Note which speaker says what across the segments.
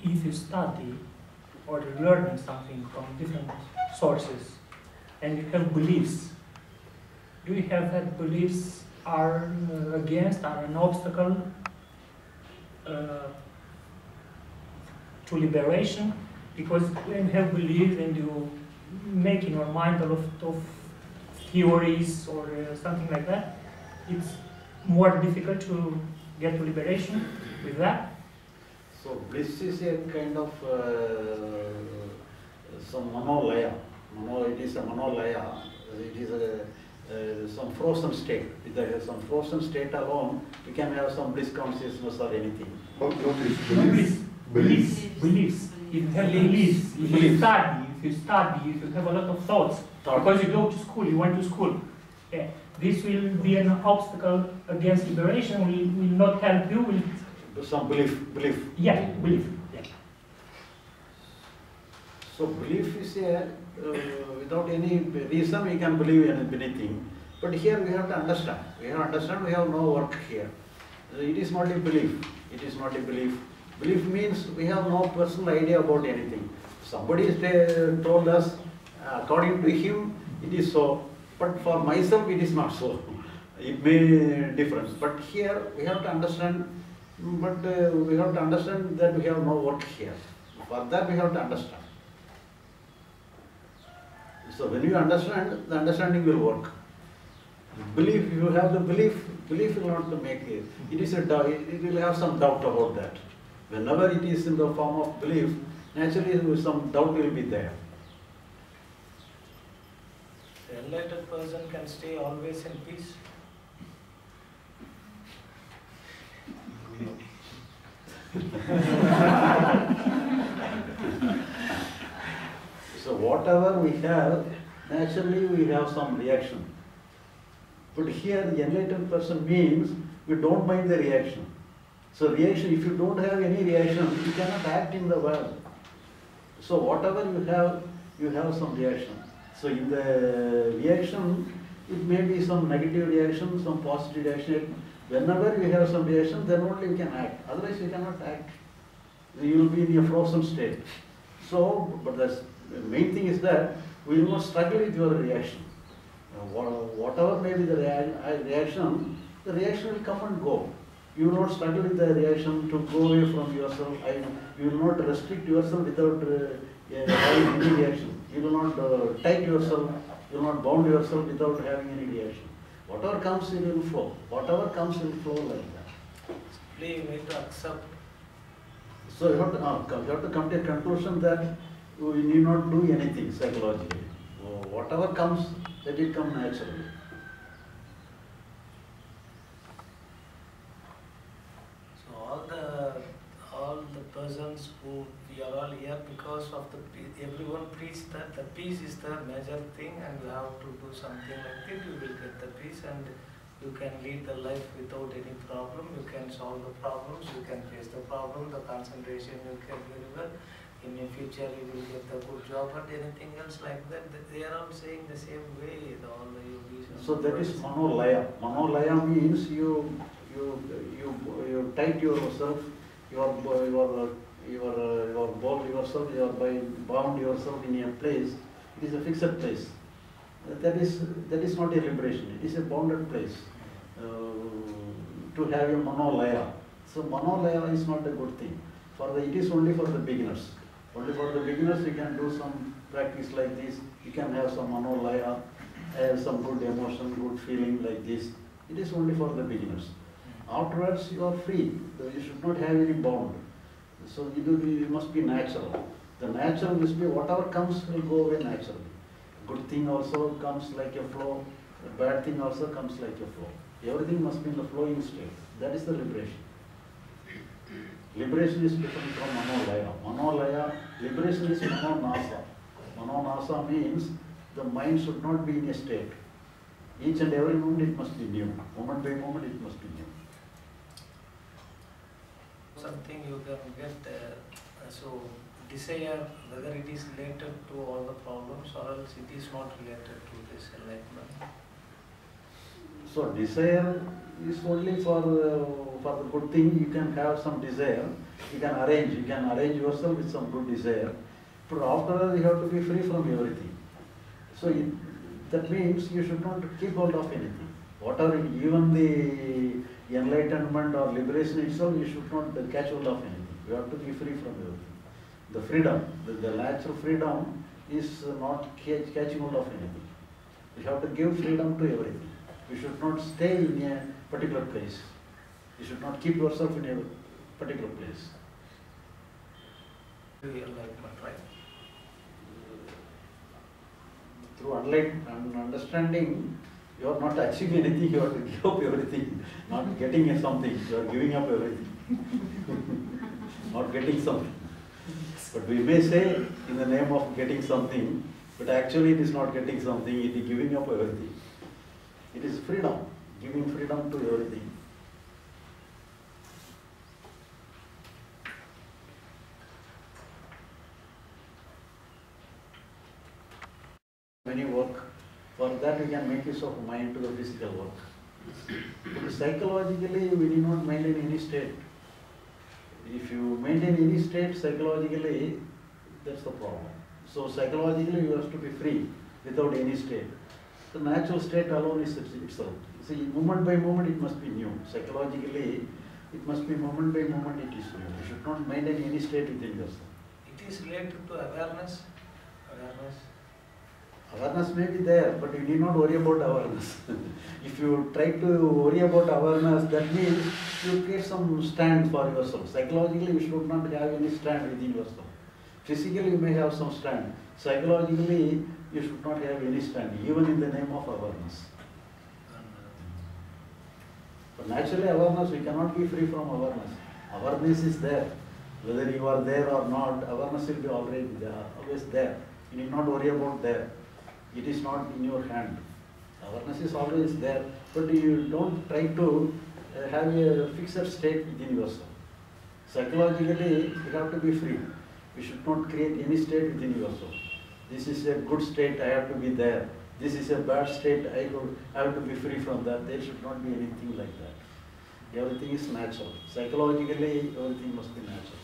Speaker 1: if you study or learning something from different sources and you have beliefs, do you have that beliefs are are an obstacle to liberation? Because when you have beliefs and you make in your mind a lot of theories or something like that, it's more difficult to get to liberation with that.
Speaker 2: So bliss is a kind of some manolaya. It is a manolaya. It is some frozen state. If there is some frozen state alone, we can have some bliss consciousness or anything.
Speaker 3: What is belief?
Speaker 1: Beliefs. If you have beliefs, if you study, if you have a lot of thoughts, because you go to school, you went to school, this will be an obstacle against liberation, will not help you, will...
Speaker 2: Some belief.
Speaker 1: Yeah, belief. Yeah.
Speaker 2: So belief is a, without any reason we can believe in anything. But here we have to understand. We have no work here. It is not a belief. Belief means we have no personal idea about anything. Somebody told us, according to him, it is so. But for myself, it is not so. It may be different. But here we have to understand. But we have to understand that we have no work here. For that we have to understand. So when you understand, the understanding will work. Belief, you have the belief will not make it. It is a doubt. It will have some doubt about that. Whenever it is in the form of belief, naturally some doubt will be there.
Speaker 4: The enlightened person can stay always in peace.
Speaker 2: So whatever we have, naturally we have some reaction. But here the enlightened person means we don't mind the reaction. So reaction, if you don't have any reaction, you cannot act in the world. So whatever you have some reaction. So in the reaction, it may be some negative reaction, some positive reaction. Whenever we have some reaction, then only we can act. Otherwise we cannot act. You will be in a frozen state. So, but the main thing is that we will not struggle with your reaction. Whatever may be the reaction will come and go. You will not struggle with the reaction to go away from yourself. You will not restrict yourself without having any reaction. You will not tight yourself. You will not bound yourself without having any reaction. Whatever comes, it will flow. Whatever comes, will flow like that.
Speaker 4: Simply you need to accept.
Speaker 2: So you have to come to a conclusion that we need not do anything psychologically. Whatever comes, let it come naturally.
Speaker 4: So all the persons who we are all here because of everyone preached that the peace is the major thing and you have to do something like it, you will get the peace and you can lead the life without any problem, you can solve the problems, you can face the problem, the concentration you can deliver. In the future you will get the good job and anything else like that. They are all saying the same way, all the yogis.
Speaker 2: So that is manolaya. Manolaya means you tight yourself, you bound yourself in a place. It is a fixed place. That is not a liberation. It is a bounded place. To have a manolaya. So manolaya is not a good thing. It is only for the beginners. Only for the beginners you can do some practice like this. You can have some manolaya, have some good emotion, good feeling like this. It is only for the beginners. Afterwards you are free. You should not have any bound. So you must be natural. The natural must be whatever comes will go away naturally. Good thing also comes like a flow. The bad thing also comes like a flow. Everything must be in the flowing state. That is the liberation. Liberation is different from manolaya. Manolaya, liberation is manonasa. Manonasa means the mind should not be in a state. Each and every moment it must be new. Moment by moment it must be new.
Speaker 4: Something you can get, so desire, whether it is related to all the problems or else it is not related to this enlightenment.
Speaker 2: So desire is only for the good thing. You can have some desire, you can arrange yourself with some good desire, but after all you have to be free from everything. So that means you should not keep hold of anything. Whatever, even the enlightenment or liberation itself, you should not catch hold of anything. You have to be free from everything. The freedom, the natural freedom is not catching hold of anything. You have to give freedom to everything. You should not stay in a particular place. You should not keep yourself in a particular place.
Speaker 4: Enlightenment, right?
Speaker 2: Through enlightenment understanding, you are not achieving anything, you have to give up everything. Not getting something, you are giving up everything. Not getting something. But we may say in the name of getting something, but actually it is not getting something, it is giving up everything. It is freedom, giving freedom to everything. Many work, for that we can make use of mind to the physical work. But psychologically, we need not maintain any state. If you maintain any state psychologically, that's the problem. So psychologically you have to be free without any state. The natural state alone is itself. See, moment by moment it must be new. Psychologically, it must be moment by moment it is new. You should not maintain any state within yourself.
Speaker 4: It is related to awareness.
Speaker 2: Awareness may be there, but you need not worry about awareness. If you try to worry about awareness, that means you create some stand for yourself. Psychologically, you should not have any stand within yourself. Physically, you may have some stand. Psychologically, you should not have any stand, even in the name of awareness. But naturally, awareness, we cannot be free from awareness. Awareness is there. Whether you are there or not, awareness will be already there, always there. You need not worry about there. It is not in your hand. Awareness is always there, but you don't try to have a fixed state within yourself. Psychologically, you have to be free. You should not create any state within yourself. This is a good state, I have to be there. This is a bad state, I have to be free from that. There should not be anything like that. Everything is natural. Psychologically, everything must be natural.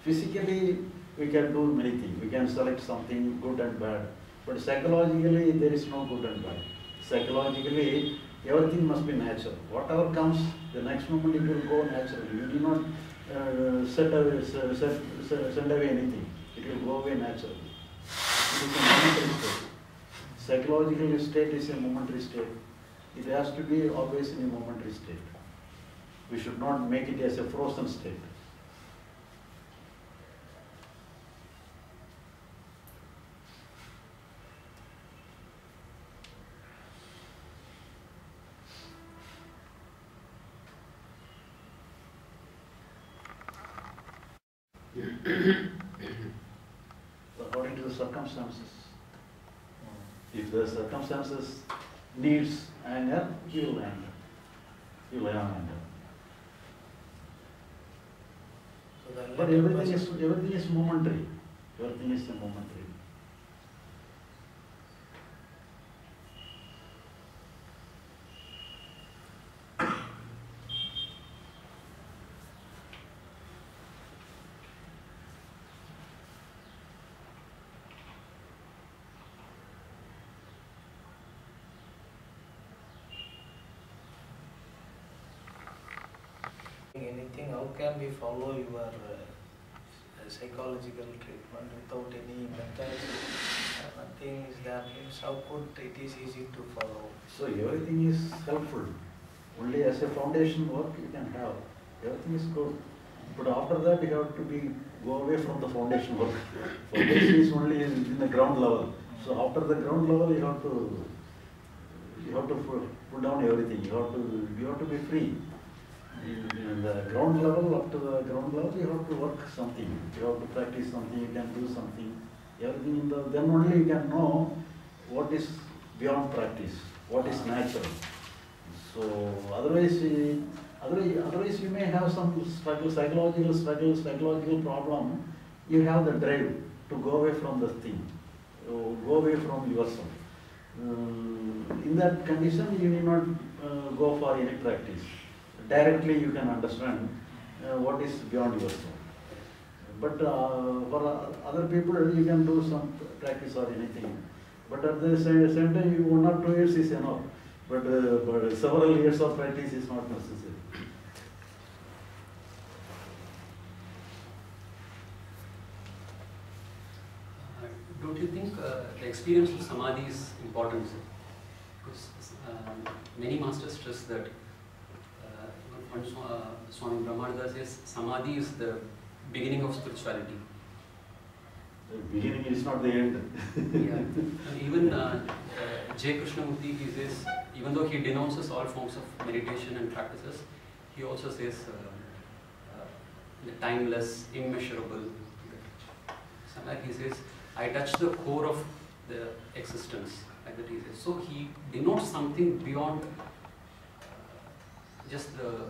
Speaker 2: Physically, we can do many things. We can select something good and bad. But psychologically, there is no good and bad. Psychologically, everything must be natural. Whatever comes, the next moment it will go naturally. You do not send away anything. It will go away naturally. It is a momentary state. Psychological state is a momentary state. It has to be always in a momentary state. We should not make it as a frozen state. According to the circumstances. If the circumstances needs anger, you will anger. You will have anger.
Speaker 4: So
Speaker 2: but everything is momentary. Everything is momentary.
Speaker 4: Anything, how can we follow your psychological treatment without any methods? Nothing is there. How could it is easy to follow?
Speaker 2: So everything is helpful. Only as a foundation work you can have. Everything is good. But after that you have to go away from the foundation work. Foundation is only in the ground level. So after the ground level you have to put down everything. You have to be free. In the ground level, up to the ground level, you have to work something. You have to practice something, you can do something. Everything then only you can know what is beyond practice, what is natural. So otherwise you may have some psychological problem. You have the drive to go away from the thing, go away from yourself. In that condition, you need not go for any practice. Directly you can understand what is beyond yourself. But for other people, you can do some practice or anything. But at the same time, 1 or 2 years is enough. But several years of practice is not necessary.
Speaker 5: Don't you think the experience of samadhi is important, sir? Because many masters stress that Swami Brahmananda says samadhi is the beginning of spirituality.
Speaker 2: The beginning is not the end.
Speaker 5: Yeah. And even J. Krishnamurti, he says, even though he denounces all forms of meditation and practices, he also says the timeless, immeasurable. Somewhere he says, I touch the core of the existence, like that he says. So he denotes something beyond just the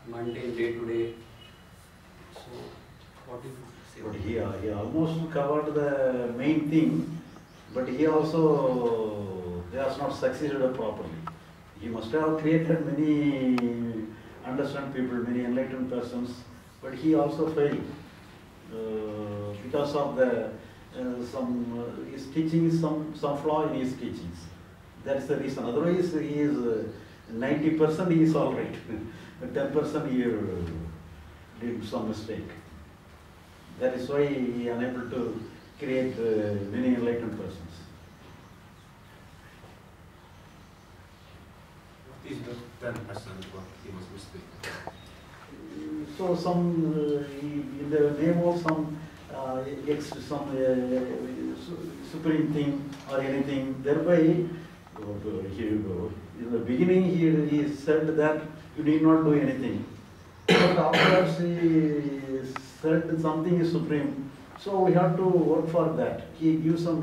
Speaker 5: mundane day-to-day. So what do you say?
Speaker 2: But he almost covered the main thing, but he has not succeeded properly. He must have created many understand people, many enlightened persons, but he also failed because of the his teachings, some flaw in his teachings. That is the reason. Otherwise, he is 90% he is all right. 10% he did some mistake. That is why he is unable to create many enlightened persons.
Speaker 3: What is the 10% what he was mistaken?
Speaker 2: So some in the name of some supreme thing or anything, thereby in the beginning he said that you need not do anything. But afterwards he said something is supreme, so we have to work for that. He gives some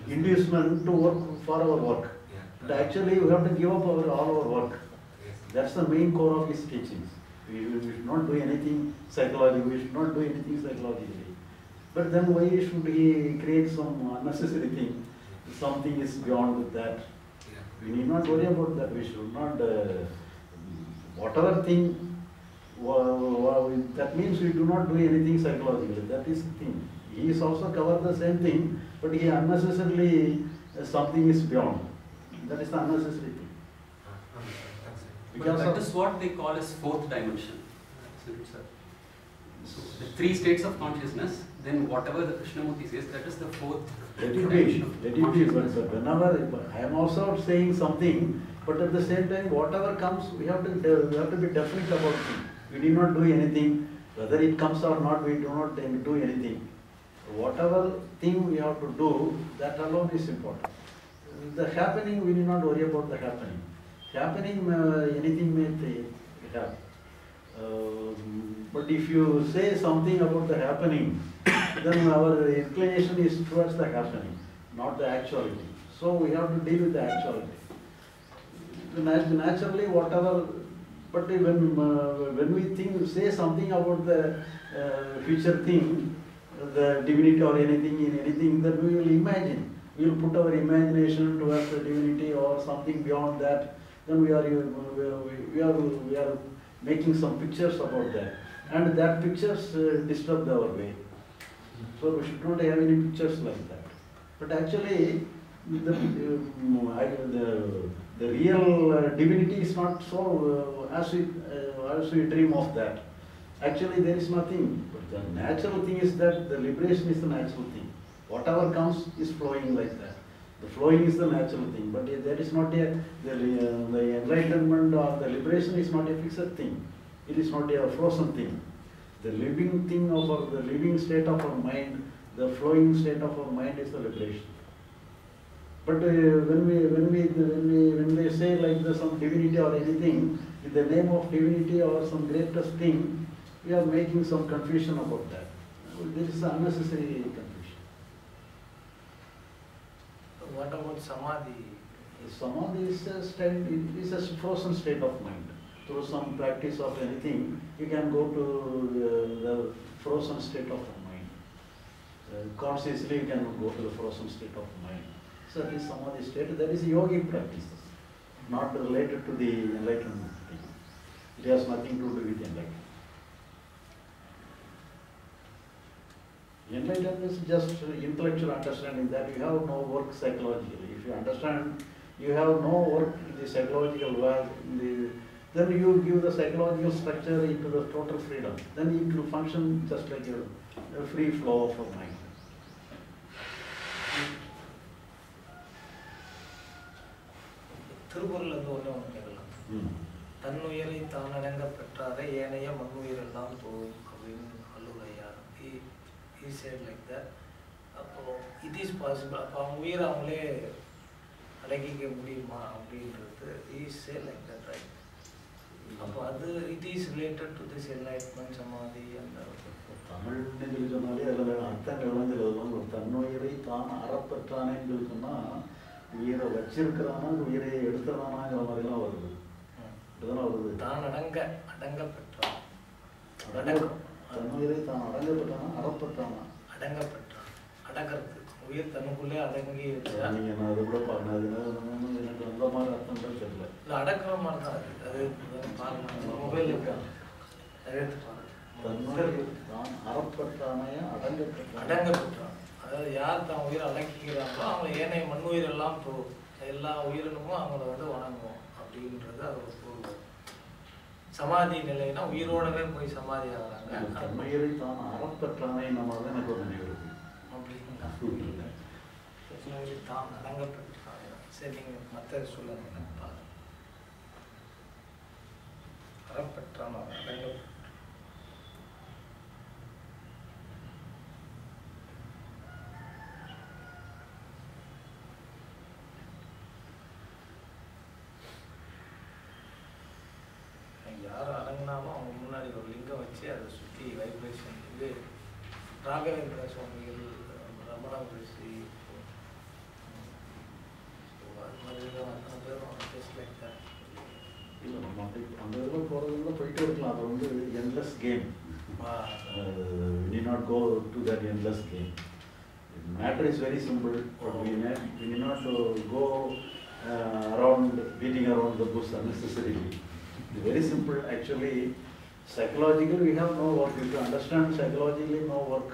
Speaker 2: inducement to work for our work. But actually we have to give up all our work. That's the main core of his teachings. We should not do anything psychologically, we should not do anything psychologically. But then why should he create some unnecessary thing? Something is beyond that. We need not worry about that. We should not, whatever thing, that means we do not do anything psychologically. That is the thing. He is also covered the same thing, but he unnecessarily, something is beyond. That is the unnecessary thing.
Speaker 5: But that is what they call as fourth dimension, isn't it, sir? So the 3 states of consciousness, then whatever the Krishnamurti says, that is the fourth dimension of consciousness.
Speaker 2: But whenever I am also saying something, but at the same time, whatever comes, we have to be definite about it. We do not do anything, whether it comes or not, we do not do anything. Whatever thing we have to do, that alone is important. The happening, we need not worry about the happening. Happening, anything may happen. But if you say something about the happening, then our inclination is towards the happening, not the actuality. So we have to deal with the actuality. Naturally, whatever, but when we say something about the future thing, the divinity or anything, then we will imagine. We will put our imagination towards the divinity or something beyond that. Then we are making some pictures about that, and that pictures disturb our way. So we should not have any pictures like that. But actually, the real divinity is not so as we dream of that. Actually, there is nothing. But the natural thing is that the liberation is the natural thing. Whatever comes is flowing like that. The flowing is the natural thing, but there is not the enlightenment or the liberation is not a fixed thing. It is not a frozen thing. The living thing of the living state of our mind, the flowing state of our mind is the liberation. But when they say like some divinity or anything, in the name of divinity or some greatest thing, we are making some confusion about that. There is unnecessary confusion.
Speaker 4: What about samadhi?
Speaker 2: Samadhi is a frozen state of mind. Through some practice of anything, you can go to the frozen state of the mind. Consciously, you can go to the frozen state of mind. So this samadhi state, that is yogic practices. not related to the enlightenment thing. It has nothing to do with enlightenment. Enlightenment is just intellectual understanding that you have no work psychologically. If you understand you have no work in the psychological world, then you give the psychological structure into the total freedom. Then it will function just like a free flow of a mind.
Speaker 4: Thirukkural வந்து ஒன்று கேட்கலாம். தன்னுயிரை தான் அடங்க பெற்றாரை ஏனைய மண்ணுயிரெல்லாம் போகும் அப்படின்னு வள்ளுவையார். He said like that. அப்போ it is possible. அப்போ அவங்க உயிரை அவங்களே அடக்கிக்க முடியுமா அப்படின்றது he said like that, right? அப்போ அது it is related to this enlightenment சமாதி அந்த
Speaker 2: தமிழ்னு சொல்லி சொன்னாலே அதில் அர்த்தங்கள் வந்து எழுதலாம். தன்னுயிரை தான் அறப்பற்றானேன்னு சொல்லி சொன்னால் உயிரை வச்சிருக்கிறானா உயிரை எடுத்துறானாங்கிற மாதிரிலாம் வருது. இதுதான் வருது.
Speaker 4: தான் அடங்க பெற்றான்.
Speaker 2: தன்னுயிரை தான் அடங்க பெற்றானா அறப்பற்றானா?
Speaker 4: அடங்க பெற்றான். அடங்கிறது உயிர் தனக்குள்ளே அடங்கி
Speaker 2: நீங்க நான் அது கூட பாருங்க. எனக்கு அந்த மாதிரி அர்த்தங்கள் தெரியல.
Speaker 4: இல்லை அடக்கிற மாதிரி தான் அது மொபைல் இருக்கா
Speaker 2: தன்னுயிரை தான் அறப்பற்றானையா அடங்க
Speaker 4: பெற்றான். அதாவது யார் தான் உயிரை அடக்கிக்கிறாங்களோ அவங்க ஏனைய மண்ணுயிர் எல்லாம் எல்லா உயிரினமும் அவங்கள வந்து வணங்குவோம் அப்படின்றது அது ஒரு பொருள். சமாதி நிலைனா உயிரோடவே போய் சமாதி ஆகிறாங்க.
Speaker 2: தன்னுயிரை தான் அறப்பற்றானே நம்ம தான் எனக்கு ஒரு நினைவு இருக்கு.
Speaker 4: அப்படிங்களா? தான் அடங்க பெற்றாங்க. சரி நீங்கள் மற்ற சொல்லுங்க. அறப்பற்றான அடங்க யார் அடங்கினாலும் அவங்க முன்னாடி ஒரு லிங்கம் வச்சு அதை சுற்றி வைப்ரேஷன் இது ராகவேந்திர சுவாமிகள் ரமண ரிஷி அது மாதிரி அத்தனை பேரும் ஜஸ்ட் லைக் தட்.
Speaker 2: இல்லை நம்ம அந்த இதில் போகிறதுல போயிட்டே இருக்கலாம். அது வந்து endless game. We need not go to that endless game. The matter is very simple. We need not to go around beating around the bush unnecessarily. It's very simple. Actually, psychologically we have no work. If you understand psychologically, no work.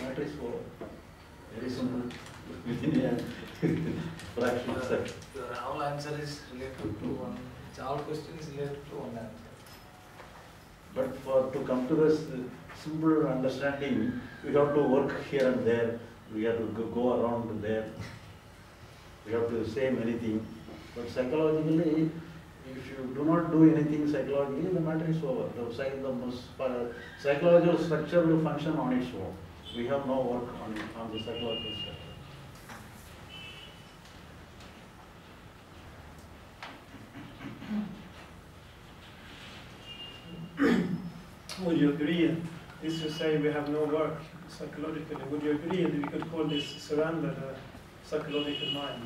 Speaker 2: Matter is over. Very simple. Within a fraction of a second.
Speaker 4: All answer is related to one. All questions related to one answer.
Speaker 2: But to come to this simple understanding, we have to work here and there. We have to go around there. We have to say many things. But psychologically, if you do not do anything psychologically, the matter is over. The psychological structure will function on its own. We have no work on the psychological structure.
Speaker 6: Would you agree, this you say we have no work psychologically, would you agree that we could call this surrender the psychological mind?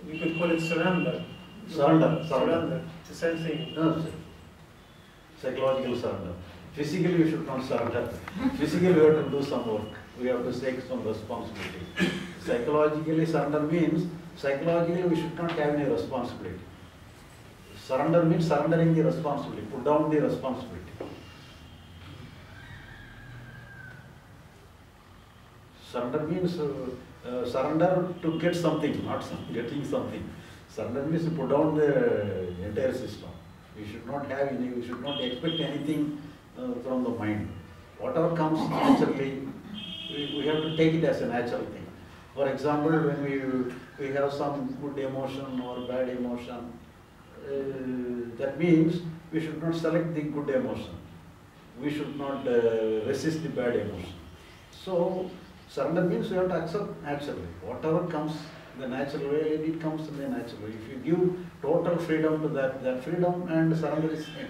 Speaker 6: We could call it surrender.
Speaker 2: Surrender.
Speaker 6: It's the same thing.
Speaker 2: No, psychological surrender. Physically we should not surrender. Physically we have to do some work. We have to take some responsibility. Psychologically surrender means, psychologically we should not have any responsibility. Surrender means surrendering the responsibility, put down the responsibility. Surrender means surrender to get something, not getting something. Surrender means to put down the entire system. We should not have any, we should not expect anything from the mind. Whatever comes naturally, we have to take it as a natural thing. For example, when we have some good emotion or bad emotion, that means we should not select the good emotion. We should not resist the bad emotion. So, surrender means we have to accept naturally. Whatever comes in the natural way, it comes in the natural way. If you give total freedom to that freedom and surrender is same.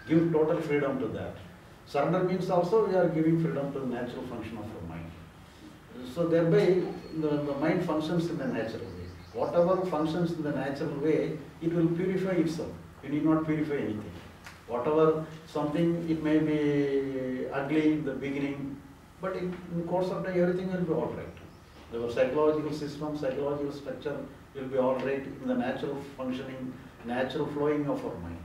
Speaker 2: Give total freedom to that. Surrender means also we are giving freedom to the natural function of our mind. So thereby the mind functions in the natural way. Whatever functions in the natural way, it will purify itself. You need not purify anything. Whatever something, it may be ugly in the beginning, but in the course of time everything will be all right. Our psychological system, psychological structure We'll be all right in the natural functioning, natural flowing of our mind.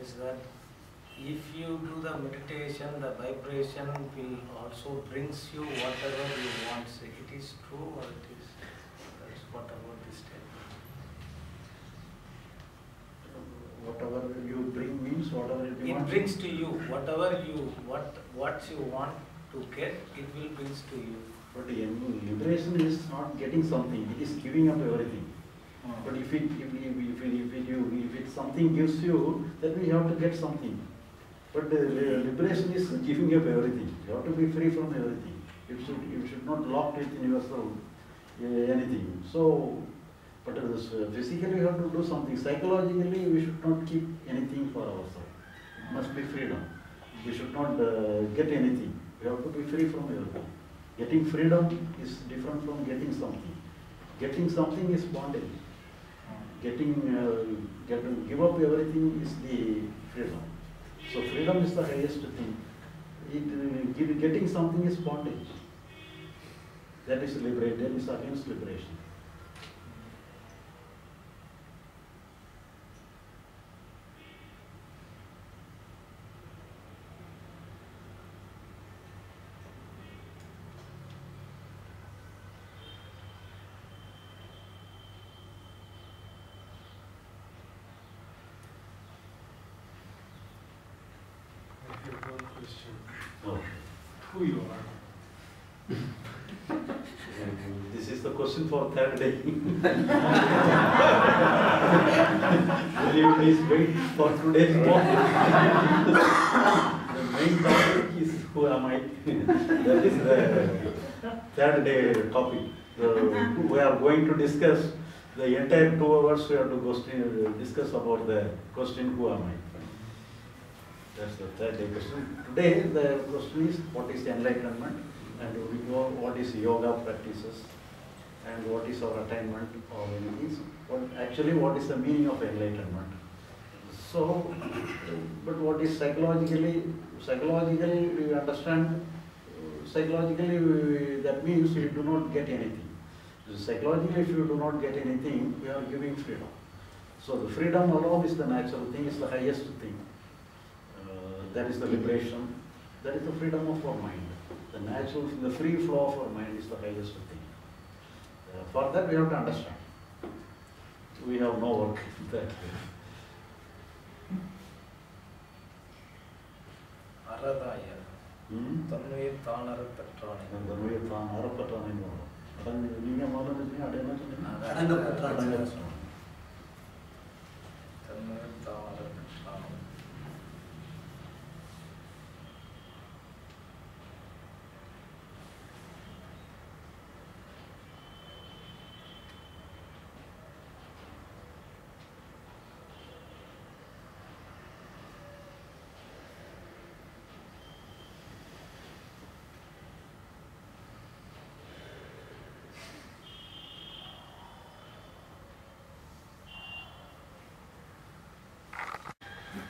Speaker 4: Is that if you do the meditation, the vibration will also brings you whatever you want. So it is true or it is, that's what about this statement?
Speaker 2: Whatever you bring means whatever you
Speaker 4: It
Speaker 2: want.
Speaker 4: brings to you whatever you what you want to get, it will brings to you.
Speaker 2: But liberation is not getting something, it is giving up everything. But if it something gives you, then we have to get something. But liberation is giving up everything. You have to be free from everything. You should not lock within yourself anything. So, but physically you have to do something. Psychologically, we should not keep anything for ourselves. It must be freedom. We should not get anything. We have to be free from everything. Getting freedom is different from getting something. Getting something is bondage. Give up everything is the freedom. So freedom is the highest thing. Getting something is bondage. That is liberation. That is against liberation.
Speaker 3: I have one question.
Speaker 2: Oh.
Speaker 3: Who you are?
Speaker 2: This is the question for third day. Will you please wait for today's talk? The main topic is who am I? That is the third day topic. We are going to discuss the entire 2 hours. We have to discuss about the question who am I? That's the third day question. Today the question is what is enlightenment, and we know what is yoga practices and what is our attainment or anything. What is the meaning of enlightenment? So, but what is psychologically we understand, psychologically that means you do not get anything. Psychologically, if you do not get anything, we are giving freedom. So the freedom alone is the natural thing, is the highest thing. That is the liberation. That is the freedom of our mind. The natural, the free flow of our mind is the highest thing. For that we have to understand. We have no work in that.
Speaker 4: Aradaya. Tannuir Tanara Petrani.
Speaker 2: Tannuir Tanara Petrani.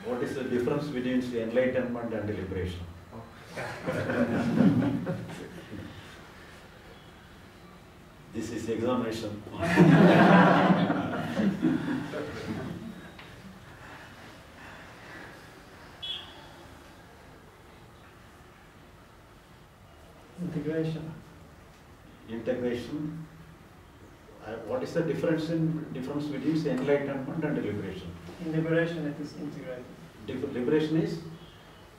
Speaker 2: What is the difference between the enlightenment and the liberation? This is examination.
Speaker 6: Integration.
Speaker 2: Integration. What is the difference between the enlightenment and the liberation?
Speaker 6: In liberation, it is integrated.
Speaker 2: Liberation is?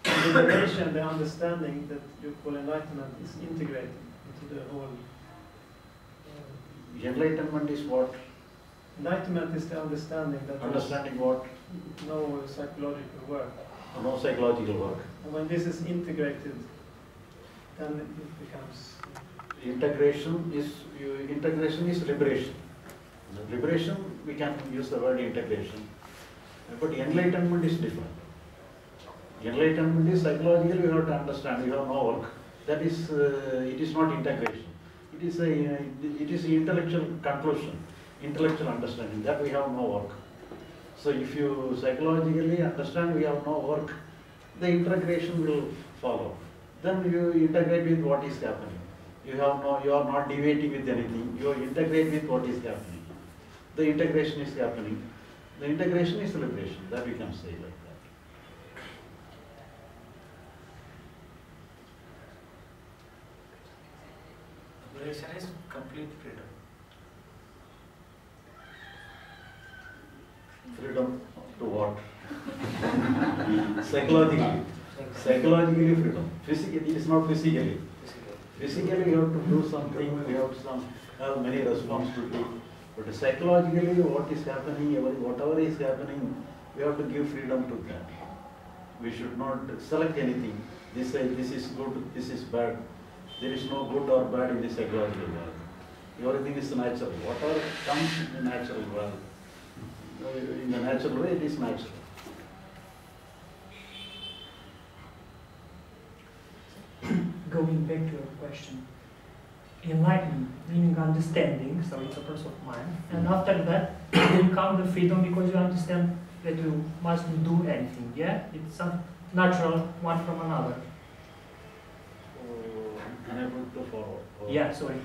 Speaker 6: In liberation, the understanding that you call enlightenment is integrated into the whole.
Speaker 2: Enlightenment is what?
Speaker 6: Enlightenment is the understanding that
Speaker 2: Understanding what?
Speaker 6: no psychological work.
Speaker 2: No psychological work.
Speaker 6: And when this is integrated, then it becomes...
Speaker 2: Integration is liberation. Liberation, we can use the word integration. But enlightenment is different. Enlightenment is psychological, you have to understand, you have no work. That is, it is not integration. It is intellectual conclusion, intellectual understanding, that we have no work. So if you psychologically understand we have no work, the integration will follow. Then you integrate with what is happening. You are not deviating with anything, you integrate with what is happening. The integration is happening. The integration is liberation, that we can say like that.
Speaker 4: Liberation is complete freedom.
Speaker 2: Freedom to what? Psychologically. Psychologically freedom. Physically, it is not physically. Physically you have to do something, we have to have many responsibilities. But psychologically what is happening, whatever is happening, we have to give freedom to that. We should not select anything. This is good, this is bad. There is no good or bad in the psychological world. Everything is natural. Whatever comes in the natural world, in the natural way, it is natural.
Speaker 1: Going back to your question, enlightenment, meaning understanding, so it's a process of mind, and after that, you come the freedom because you understand that you mustn't do anything, yeah? It's some natural one from another.
Speaker 2: Unable to follow.
Speaker 1: Yeah, sorry.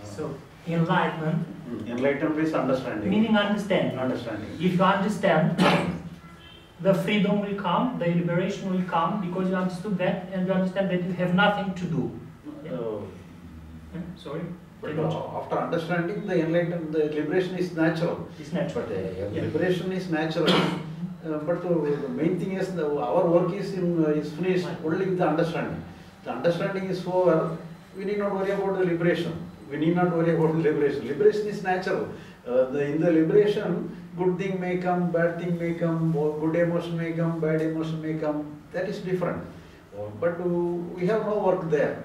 Speaker 1: So, enlightenment.
Speaker 2: Enlightenment is understanding.
Speaker 1: Meaning understanding.
Speaker 2: Understanding.
Speaker 1: If you understand, the freedom will come, the liberation will come because you understood that and you understand that you have nothing to do. Yeah? Sorry?
Speaker 2: But after understanding, the enlightenment, the liberation is natural.
Speaker 1: It's natural.
Speaker 2: But liberation is natural. But the main thing is our work is finished only with the understanding. The understanding is over, we need not worry about the liberation. We need not worry about the liberation. Liberation is natural. In the liberation, good thing may come, bad thing may come, good emotion may come, bad emotion may come. That is different. But we have no work there.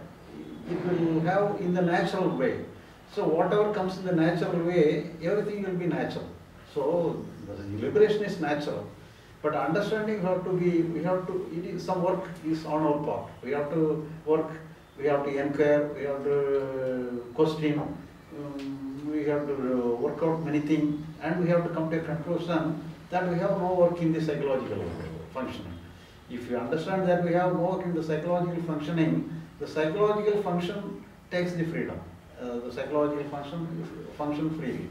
Speaker 2: It will have in the natural way. So whatever comes in the natural way, everything will be natural. So the liberation is natural. But understanding some work is on our part. We have to work, we have to inquire, we have to question, we have to work out many things, and we have to come to a conclusion that we have no work in the psychological functioning. If you understand that we have no work in the psychological functioning, the psychological function takes the freedom. The psychological function freely.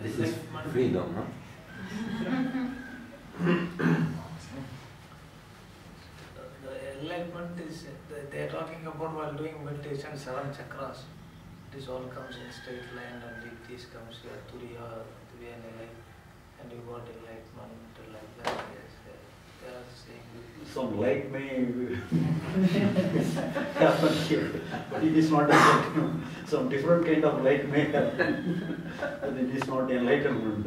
Speaker 3: This is freedom, no?
Speaker 4: The enlightenment is, they are talking about while doing meditation, 7 chakras. This all comes in straight line and this comes here, Turiya, and you got enlightenment like that. Yes, they are saying.
Speaker 2: Some light may happen here, but it is not enlightenment. Some different kind of light may happen, but it is not enlightenment.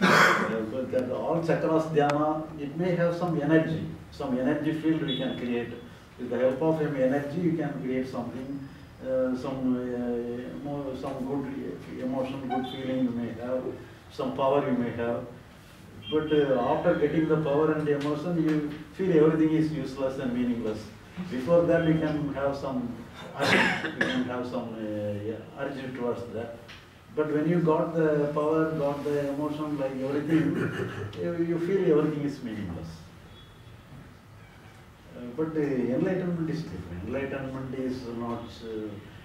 Speaker 2: But that all chakras dhyana, it may have some energy field we can create. With the help of energy, you can create something, some good emotion, good feeling you may have, some power you may have. But after getting the power and the emotion, you feel everything is useless and meaningless. Before that, we can have some urge, urge towards that. But when you got the power, got the emotion, like everything, you feel everything is meaningless. But enlightenment is different. Enlightenment is not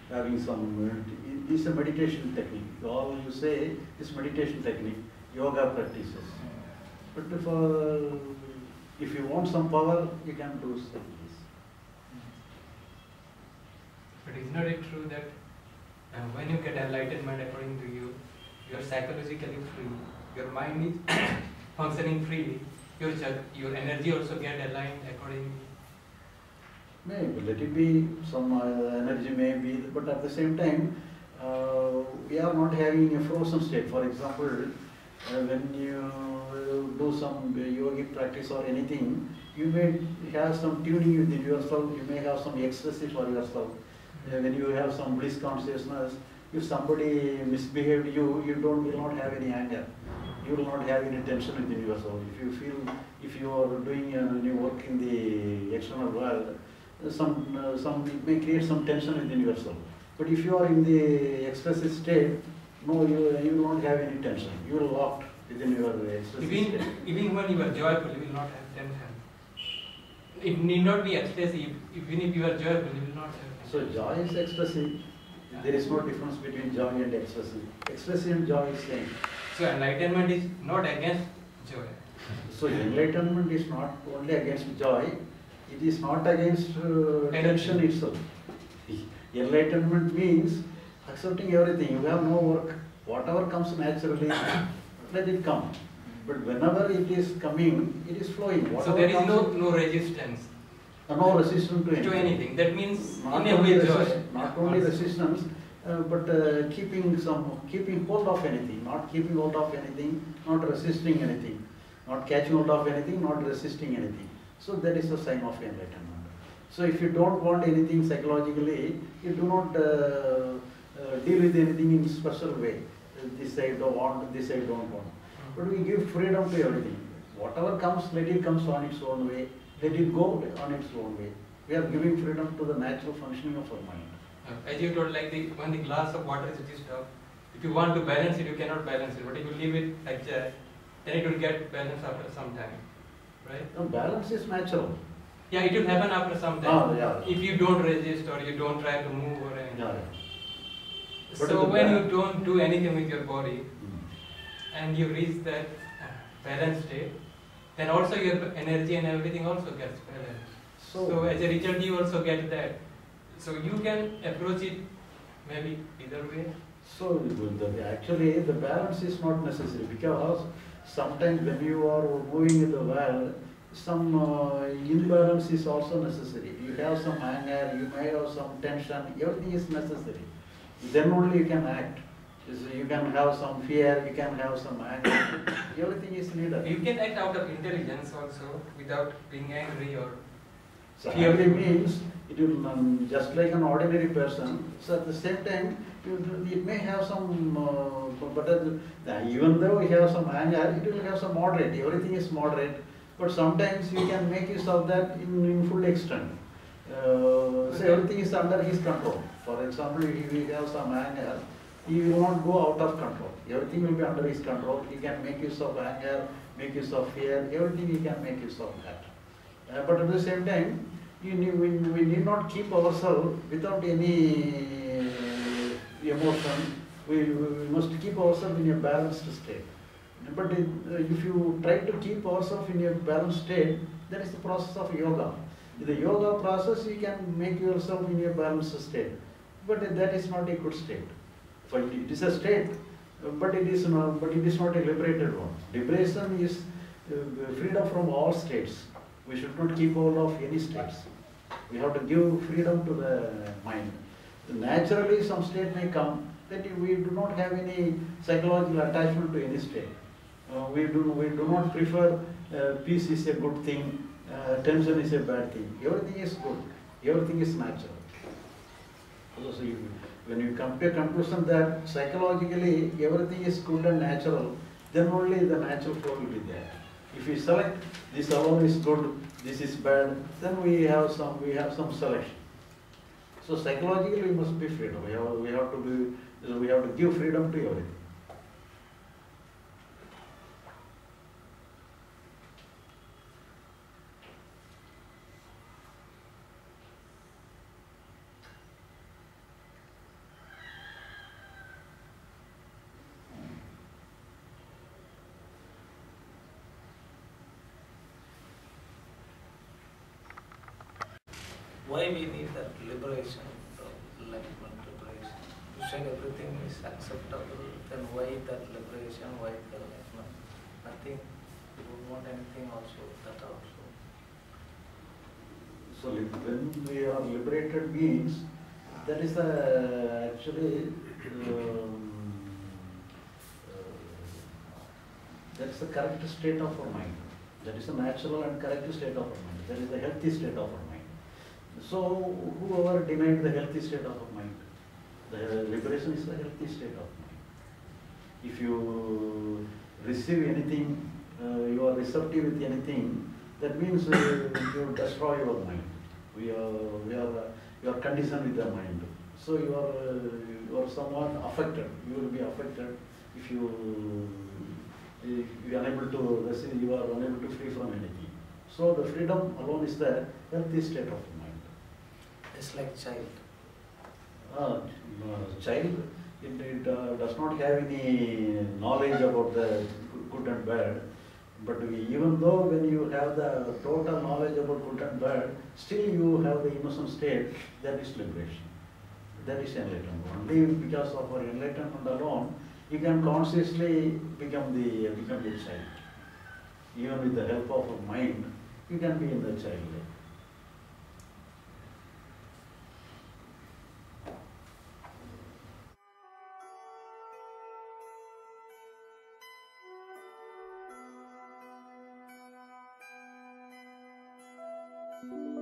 Speaker 2: having some, it is a meditation technique. All you say is meditation technique, yoga practices. But if you want some power, you can do some this.
Speaker 7: But is not it true that when you get enlightenment, according to you, you are psychologically free, your mind is functioning freely, your energy also get aligned accordingly?
Speaker 2: Maybe, let it be, some energy may be, but at the same time, we are not having a frozen state. For example, when you do some yogic practice or anything, you may have some tuning within yourself, you may have some ecstasy for yourself. When you have some bliss consciousness, if somebody misbehaved you, will not have any anger. You will not have any tension within yourself. If you feel, if you are doing any work in the external world, it may create some tension within yourself. But if you are in the ecstasy state, no, you will not have any tension. You will locked within your ecstasy state.
Speaker 7: Even when you are joyful, you will not have tension. It need not be ecstasy. Even if you are joyful, you will not have tension.
Speaker 2: So joy is ecstasy. There is no difference between joy and ecstasy. Ecstasy and joy is same.
Speaker 7: So enlightenment is not against joy.
Speaker 2: So enlightenment is not only against joy, it is not against tension itself. Enlightenment means accepting everything. You have no work. Whatever comes naturally, let it come. But whenever it is coming, it is flowing.
Speaker 7: So there is no resistance.
Speaker 2: No resistance to
Speaker 7: anything. That means
Speaker 2: not
Speaker 7: in a way joy.
Speaker 2: Not only resistance, but keeping hold of anything, not keeping hold of anything, not resisting anything, not catching hold of anything, not resisting anything. So that is a sign of enlightenment. So if you don't want anything psychologically, you do not deal with anything in special way. This I don't want, this I don't want. But we give freedom to everything. Whatever comes, let it come on its own way. Let it go on its own way. We are giving freedom to the natural functioning of our mind.
Speaker 7: As you told, like when the glass of water is just up, if you want to balance it, you cannot balance it. But if you leave it like that, then it will get balanced after some time. Right?
Speaker 2: No, balance is natural.
Speaker 7: Yeah, it will happen after some time.
Speaker 2: Yeah.
Speaker 7: If you don't resist or you don't try to move or anything.
Speaker 2: Yeah.
Speaker 7: So when you don't do anything with your body and you reach that balanced state, then also your energy and everything also gets balanced. So as a result, you also get that. So you can approach it maybe either way.
Speaker 2: So actually the balance is not necessary, because sometimes when you are moving in the world, some imbalance is also necessary. You have some anger, you may have some tension, everything is necessary. Then only you can act. You can have some fear, you can have some anger, everything is needed.
Speaker 7: You can act out of intelligence also without being angry or
Speaker 2: so angry means it will just like an ordinary person. So at the same time, it may have some, even though we have some anger, it will have some moderate. Everything is moderate, but sometimes you can make use of that in full extent. So everything is under his control. For example, if we have some anger, he will not go out of control. Everything will be under his control. He can make use of anger, make use of fear, everything he can make use of that. But at the same time, we need not keep ourselves without any emotion. We must keep ourselves in a balanced state. But if you try to keep ourselves in a balanced state, that is the process of yoga. In the yoga process, you can make yourself in a balanced state. But that is not a good state. For it is a state, but it is not a liberated one. Liberation is freedom from all states. We should not keep hold of any states. We have to give freedom to the mind. Naturally, some state may come that we do not have any psychological attachment to any state. We do not prefer peace is a good thing, tension is a bad thing. Everything is good. Everything is natural. So when you come to a conclusion that psychologically everything is good and natural, then only the natural flow will be there. If we select this alone is good, this is bad, then we have some selection. So psychologically we must be freedom. We have to give freedom to everything.
Speaker 4: Why we need that liberation, enlightenment liberation? You said everything is acceptable, then why that liberation, why the enlightenment? Nothing, you don't want anything also, that also.
Speaker 2: So when we are liberated means, that is the actually, that's the correct state of our mind. That is the natural and correct state of our mind. That is the healthy state of our mind. So whoever denied the healthy state of our mind, the liberation is the healthy state of mind. If you receive anything, you are receptive with anything, that means you destroy your mind. You are conditioned with the mind. So you are somewhat affected. You will be affected if you are unable to receive, you are unable to free from anything. So the freedom alone is the healthy state of mind.
Speaker 4: It's like child.
Speaker 2: Child, it does not have any knowledge about the good and bad. But even though when you have the total knowledge about good and bad, still you have the innocent state, that is liberation. That is enlightenment. Only because of our enlightenment alone, you can consciously become the child. Even with the help of our mind, you can be in the child.
Speaker 8: Thank you.